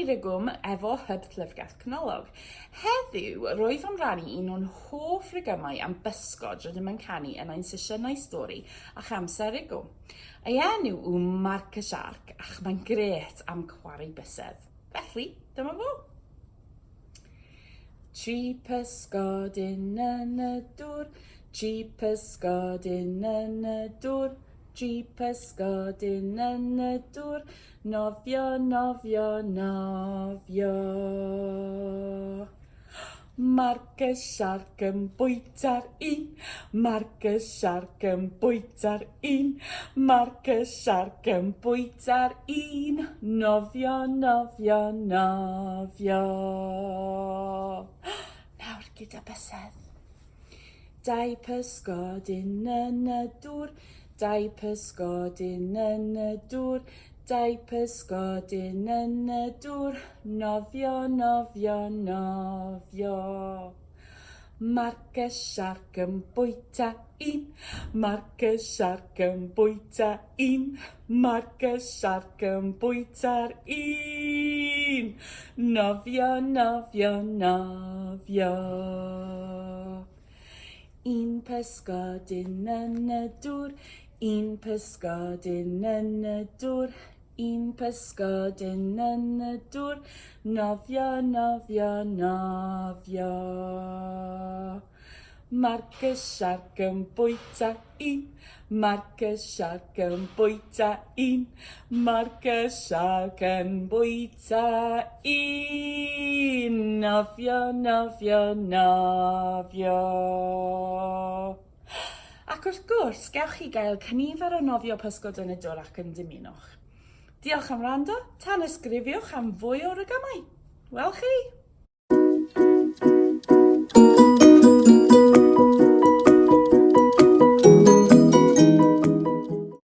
rhigwm efo Hyb y Llyfrgell Ganolog. Heddiw, rwyf am rannu un o'n hoff rhigymau am bysgod rydym yn canu yn ein sesiynau stori a chamser rhigwm. Ei enw yw Marc y Siarc, ac mae'n gret am chwarae bysedd. Felly, dyma fo. Tri pysgodyn yn y dŵr, tri pysgodyn yn y dŵr, tri pysgodyn yn y dŵr, nofio, nofio, nofio. Marc y Siarc yn bwyta'r un, Marc y Siarc yn bwyta'r un, Marc y Siarc yn bwyta'r un, nofio, nofio, nofio. Nawr gyda bysedd. Dau pysgodyn yn y dŵr, dau pysgodyn yn y dŵr, dau pysgodyn yn y dŵr, nofio, nofio, nofio. Marc y Siarc yn bwyta un, Marc y Siarc yn bwyta un, Marc y Siarc yn bwyta'r un, nofio, nofio, nofio. Un pysgodyn yn y dŵr, un pysgodyn yn y dŵr, un pysgodyn yn y dŵr, nofio, nofio, nofio. Marc y Siarc yn bwyta un, Marc y Siarc yn bwyta un, Marc y Siarc yn bwyta un, nofio, nofio, nofio. Ac wrth gwrs, gewch chi gael cynifer o nofio pysgod yn y dŵr ac yn dymunwch. Diolch am wrando, tan ysgrifiwch am fwy o rhigymau. Wel chi!